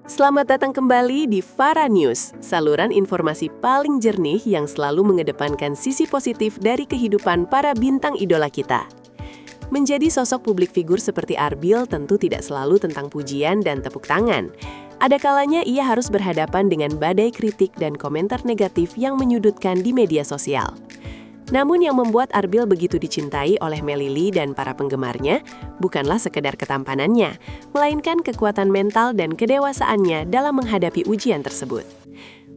Selamat datang kembali di Fara News, saluran informasi paling jernih yang selalu mengedepankan sisi positif dari kehidupan para bintang idola kita. Menjadi sosok publik figur seperti Arbil tentu tidak selalu tentang pujian dan tepuk tangan. Ada kalanya ia harus berhadapan dengan badai kritik dan komentar negatif yang menyudutkan di media sosial. Namun yang membuat Arbil begitu dicintai oleh Melly dan para penggemarnya bukanlah sekedar ketampanannya, melainkan kekuatan mental dan kedewasaannya dalam menghadapi ujian tersebut.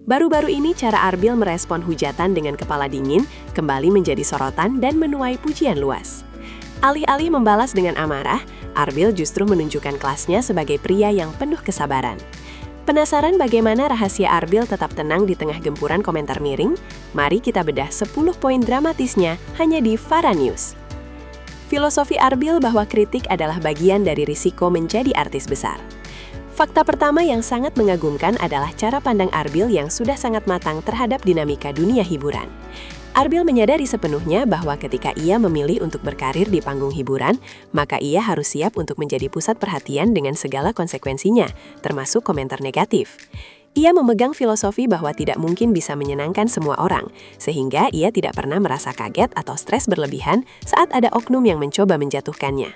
Baru-baru ini cara Arbil merespon hujatan dengan kepala dingin kembali menjadi sorotan dan menuai pujian luas. Alih-alih membalas dengan amarah, Arbil justru menunjukkan kelasnya sebagai pria yang penuh kesabaran. Penasaran bagaimana rahasia Arbil tetap tenang di tengah gempuran komentar miring? Mari kita bedah 10 poin dramatisnya hanya di Fara News. Filosofi Arbil bahwa kritik adalah bagian dari risiko menjadi artis besar. Fakta pertama yang sangat mengagumkan adalah cara pandang Arbil yang sudah sangat matang terhadap dinamika dunia hiburan. Arbil menyadari sepenuhnya bahwa ketika ia memilih untuk berkarir di panggung hiburan, maka ia harus siap untuk menjadi pusat perhatian dengan segala konsekuensinya, termasuk komentar negatif. Ia memegang filosofi bahwa tidak mungkin bisa menyenangkan semua orang, sehingga ia tidak pernah merasa kaget atau stres berlebihan saat ada oknum yang mencoba menjatuhkannya.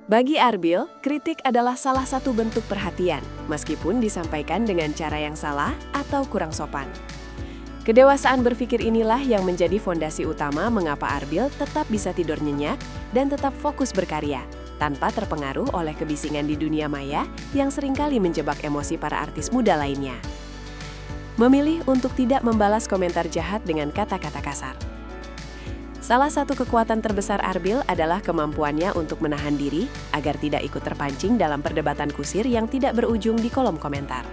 Bagi Arbil, kritik adalah salah satu bentuk perhatian, meskipun disampaikan dengan cara yang salah atau kurang sopan. Kedewasaan berpikir inilah yang menjadi fondasi utama mengapa Arbil tetap bisa tidur nyenyak dan tetap fokus berkarya, tanpa terpengaruh oleh kebisingan di dunia maya yang seringkali menjebak emosi para artis muda lainnya. Memilih untuk tidak membalas komentar jahat dengan kata-kata kasar. Salah satu kekuatan terbesar Arbil adalah kemampuannya untuk menahan diri agar tidak ikut terpancing dalam perdebatan kusir yang tidak berujung di kolom komentar.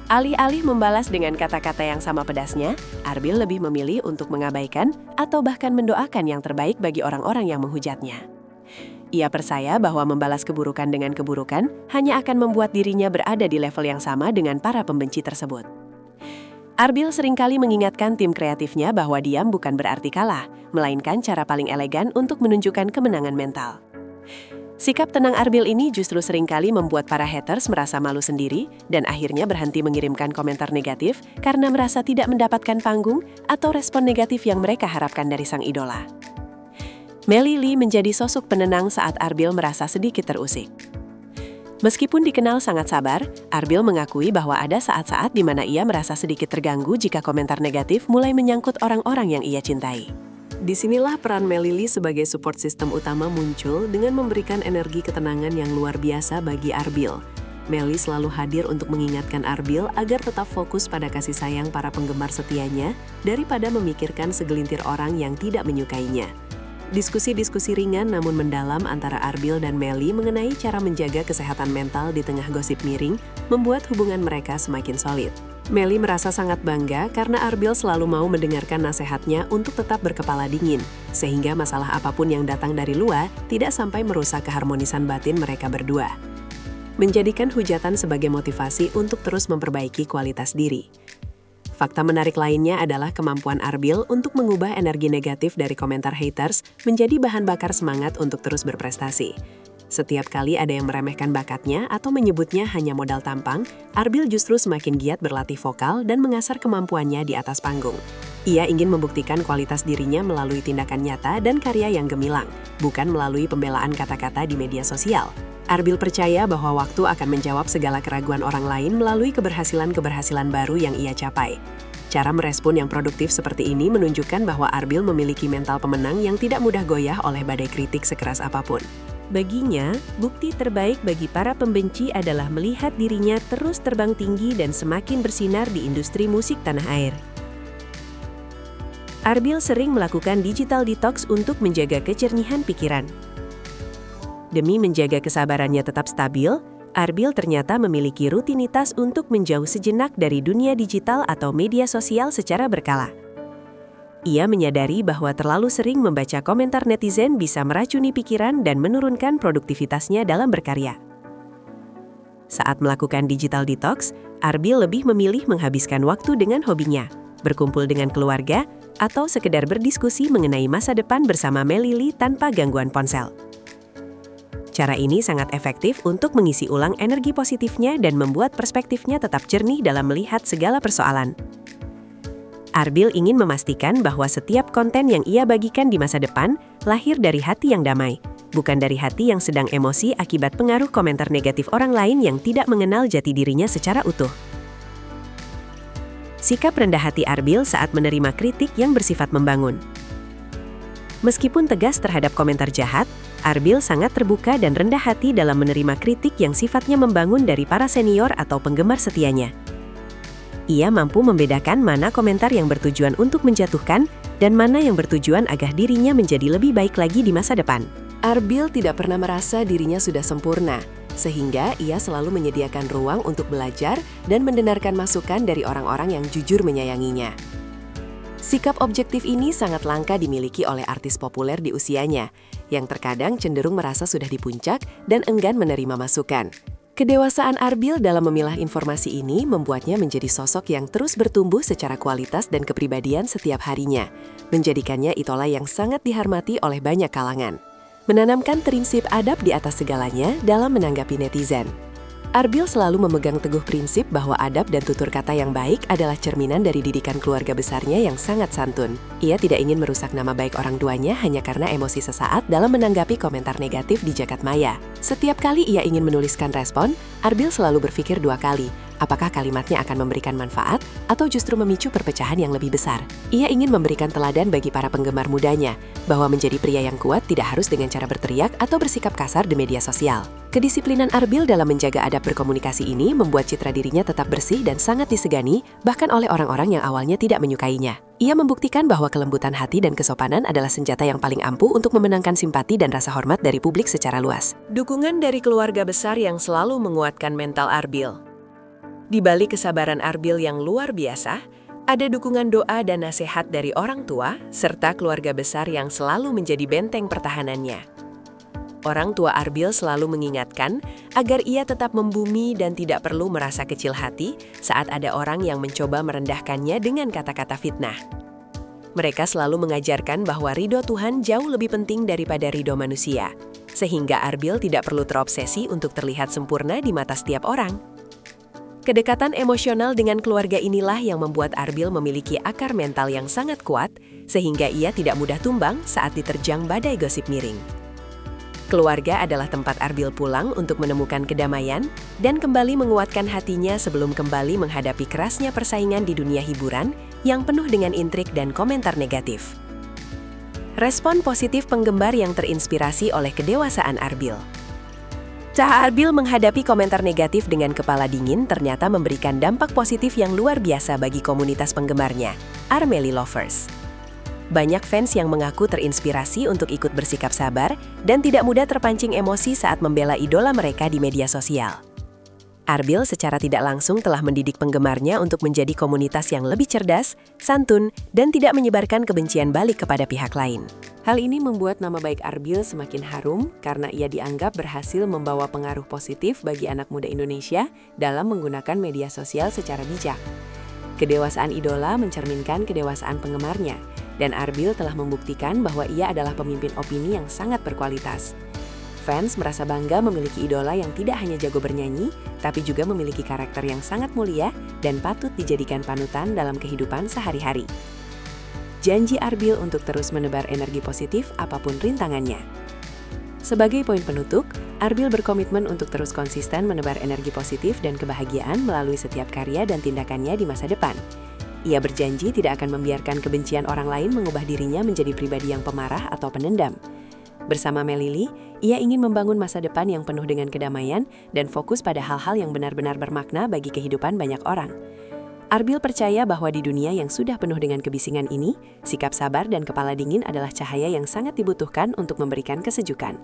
Alih-alih membalas dengan kata-kata yang sama pedasnya, Arbil lebih memilih untuk mengabaikan atau bahkan mendoakan yang terbaik bagi orang-orang yang menghujatnya. Ia percaya bahwa membalas keburukan dengan keburukan hanya akan membuat dirinya berada di level yang sama dengan para pembenci tersebut. Arbil seringkali mengingatkan tim kreatifnya bahwa diam bukan berarti kalah, melainkan cara paling elegan untuk menunjukkan kemenangan mental. Sikap tenang Arbil ini justru seringkali membuat para haters merasa malu sendiri dan akhirnya berhenti mengirimkan komentar negatif karena merasa tidak mendapatkan panggung atau respon negatif yang mereka harapkan dari sang idola. Melly menjadi sosok penenang saat Arbil merasa sedikit terusik. Meskipun dikenal sangat sabar, Arbil mengakui bahwa ada saat-saat di mana ia merasa sedikit terganggu jika komentar negatif mulai menyangkut orang-orang yang ia cintai. Disinilah peran Melly sebagai support system utama muncul dengan memberikan energi ketenangan yang luar biasa bagi Arbil. Melly selalu hadir untuk mengingatkan Arbil agar tetap fokus pada kasih sayang para penggemar setianya daripada memikirkan segelintir orang yang tidak menyukainya. Diskusi-diskusi ringan namun mendalam antara Arbil dan Melly mengenai cara menjaga kesehatan mental di tengah gosip miring membuat hubungan mereka semakin solid. Melly merasa sangat bangga karena Arbil selalu mau mendengarkan nasihatnya untuk tetap berkepala dingin, sehingga masalah apapun yang datang dari luar tidak sampai merusak keharmonisan batin mereka berdua. Menjadikan hujatan sebagai motivasi untuk terus memperbaiki kualitas diri. Fakta menarik lainnya adalah kemampuan Arbil untuk mengubah energi negatif dari komentar haters menjadi bahan bakar semangat untuk terus berprestasi. Setiap kali ada yang meremehkan bakatnya atau menyebutnya hanya modal tampang, Arbil justru semakin giat berlatih vokal dan mengasah kemampuannya di atas panggung. Ia ingin membuktikan kualitas dirinya melalui tindakan nyata dan karya yang gemilang, bukan melalui pembelaan kata-kata di media sosial. Arbil percaya bahwa waktu akan menjawab segala keraguan orang lain melalui keberhasilan-keberhasilan baru yang ia capai. Cara merespon yang produktif seperti ini menunjukkan bahwa Arbil memiliki mental pemenang yang tidak mudah goyah oleh badai kritik sekeras apapun. Baginya, bukti terbaik bagi para pembenci adalah melihat dirinya terus terbang tinggi dan semakin bersinar di industri musik tanah air. Arbil sering melakukan digital detox untuk menjaga kejernihan pikiran. Demi menjaga kesabarannya tetap stabil, Arbil ternyata memiliki rutinitas untuk menjauh sejenak dari dunia digital atau media sosial secara berkala. Ia menyadari bahwa terlalu sering membaca komentar netizen bisa meracuni pikiran dan menurunkan produktivitasnya dalam berkarya. Saat melakukan digital detox, Arbil lebih memilih menghabiskan waktu dengan hobinya, berkumpul dengan keluarga, atau sekedar berdiskusi mengenai masa depan bersama Melly tanpa gangguan ponsel. Cara ini sangat efektif untuk mengisi ulang energi positifnya dan membuat perspektifnya tetap jernih dalam melihat segala persoalan. Arbil ingin memastikan bahwa setiap konten yang ia bagikan di masa depan lahir dari hati yang damai, bukan dari hati yang sedang emosi akibat pengaruh komentar negatif orang lain yang tidak mengenal jati dirinya secara utuh. Sikap rendah hati Arbil saat menerima kritik yang bersifat membangun. Meskipun tegas terhadap komentar jahat, Arbil sangat terbuka dan rendah hati dalam menerima kritik yang sifatnya membangun dari para senior atau penggemar setianya. Ia mampu membedakan mana komentar yang bertujuan untuk menjatuhkan dan mana yang bertujuan agar dirinya menjadi lebih baik lagi di masa depan. Arbil tidak pernah merasa dirinya sudah sempurna, sehingga ia selalu menyediakan ruang untuk belajar dan mendengarkan masukan dari orang-orang yang jujur menyayanginya. Sikap objektif ini sangat langka dimiliki oleh artis populer di usianya, yang terkadang cenderung merasa sudah di puncak dan enggan menerima masukan. Kedewasaan Arbil dalam memilah informasi ini membuatnya menjadi sosok yang terus bertumbuh secara kualitas dan kepribadian setiap harinya, menjadikannya idola yang sangat dihormati oleh banyak kalangan. Menanamkan prinsip adab di atas segalanya dalam menanggapi netizen. Arbil selalu memegang teguh prinsip bahwa adab dan tutur kata yang baik adalah cerminan dari didikan keluarga besarnya yang sangat santun. Ia tidak ingin merusak nama baik orang tuanya hanya karena emosi sesaat dalam menanggapi komentar negatif di jagat maya. Setiap kali ia ingin menuliskan respon, Arbil selalu berpikir 2 kali, apakah kalimatnya akan memberikan manfaat atau justru memicu perpecahan yang lebih besar. Ia ingin memberikan teladan bagi para penggemar mudanya, bahwa menjadi pria yang kuat tidak harus dengan cara berteriak atau bersikap kasar di media sosial. Kedisiplinan Arbil dalam menjaga adab berkomunikasi ini membuat citra dirinya tetap bersih dan sangat disegani, bahkan oleh orang-orang yang awalnya tidak menyukainya. Ia membuktikan bahwa kelembutan hati dan kesopanan adalah senjata yang paling ampuh untuk memenangkan simpati dan rasa hormat dari publik secara luas. Dukungan dari keluarga besar yang selalu menguatkan mental Arbil. Di balik kesabaran Arbil yang luar biasa, ada dukungan doa dan nasihat dari orang tua, serta keluarga besar yang selalu menjadi benteng pertahanannya. Orang tua Arbil selalu mengingatkan agar ia tetap membumi dan tidak perlu merasa kecil hati saat ada orang yang mencoba merendahkannya dengan kata-kata fitnah. Mereka selalu mengajarkan bahwa ridho Tuhan jauh lebih penting daripada ridho manusia, sehingga Arbil tidak perlu terobsesi untuk terlihat sempurna di mata setiap orang. Kedekatan emosional dengan keluarga inilah yang membuat Arbil memiliki akar mental yang sangat kuat, sehingga ia tidak mudah tumbang saat diterjang badai gosip miring. Keluarga adalah tempat Arbil pulang untuk menemukan kedamaian dan kembali menguatkan hatinya sebelum kembali menghadapi kerasnya persaingan di dunia hiburan yang penuh dengan intrik dan komentar negatif. Respon positif penggemar yang terinspirasi oleh kedewasaan Arbil. Cara Arbil menghadapi komentar negatif dengan kepala dingin ternyata memberikan dampak positif yang luar biasa bagi komunitas penggemarnya, Armely Lovers. Banyak fans yang mengaku terinspirasi untuk ikut bersikap sabar dan tidak mudah terpancing emosi saat membela idola mereka di media sosial. Arbil secara tidak langsung telah mendidik penggemarnya untuk menjadi komunitas yang lebih cerdas, santun, dan tidak menyebarkan kebencian balik kepada pihak lain. Hal ini membuat nama baik Arbil semakin harum karena ia dianggap berhasil membawa pengaruh positif bagi anak muda Indonesia dalam menggunakan media sosial secara bijak. Kedewasaan idola mencerminkan kedewasaan penggemarnya, dan Arbil telah membuktikan bahwa ia adalah pemimpin opini yang sangat berkualitas. Fans merasa bangga memiliki idola yang tidak hanya jago bernyanyi, tapi juga memiliki karakter yang sangat mulia dan patut dijadikan panutan dalam kehidupan sehari-hari. Janji Arbil untuk terus menebar energi positif apapun rintangannya. Sebagai poin penutup, Arbil berkomitmen untuk terus konsisten menebar energi positif dan kebahagiaan melalui setiap karya dan tindakannya di masa depan. Ia berjanji tidak akan membiarkan kebencian orang lain mengubah dirinya menjadi pribadi yang pemarah atau penendam. Bersama Melili, ia ingin membangun masa depan yang penuh dengan kedamaian dan fokus pada hal-hal yang benar-benar bermakna bagi kehidupan banyak orang. Arbil percaya bahwa di dunia yang sudah penuh dengan kebisingan ini, sikap sabar dan kepala dingin adalah cahaya yang sangat dibutuhkan untuk memberikan kesejukan.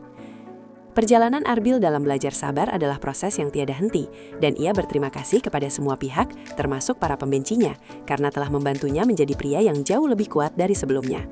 Perjalanan Arbil dalam belajar sabar adalah proses yang tiada henti, dan ia berterima kasih kepada semua pihak, termasuk para pembencinya, karena telah membantunya menjadi pria yang jauh lebih kuat dari sebelumnya.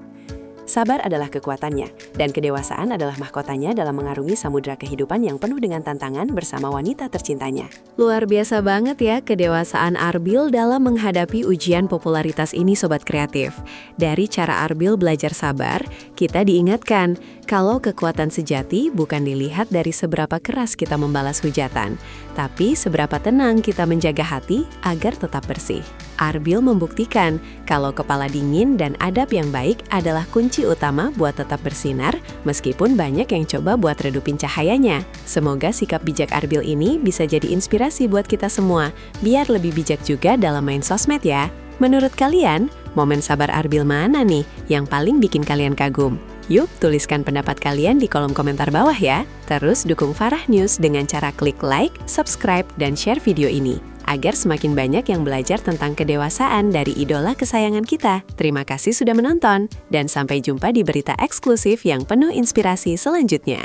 Sabar adalah kekuatannya, dan kedewasaan adalah mahkotanya dalam mengarungi samudera kehidupan yang penuh dengan tantangan bersama wanita tercintanya. Luar biasa banget ya kedewasaan Arbil dalam menghadapi ujian popularitas ini Sobat Kreatif. Dari cara Arbil belajar sabar, kita diingatkan, Kalau kekuatan sejati bukan dilihat dari seberapa keras kita membalas hujatan, tapi seberapa tenang kita menjaga hati agar tetap bersih. Arbil membuktikan kalau kepala dingin dan adab yang baik adalah kunci utama buat tetap bersinar, meskipun banyak yang coba buat redupin cahayanya. Semoga sikap bijak Arbil ini bisa jadi inspirasi buat kita semua, biar lebih bijak juga dalam main sosmed ya. Menurut kalian, momen sabar Arbil mana nih yang paling bikin kalian kagum? Yuk, tuliskan pendapat kalian di kolom komentar bawah ya. Terus dukung Farah News dengan cara klik like, subscribe, dan share video ini, agar semakin banyak yang belajar tentang kedewasaan dari idola kesayangan kita. Terima kasih sudah menonton, dan sampai jumpa di berita eksklusif yang penuh inspirasi selanjutnya.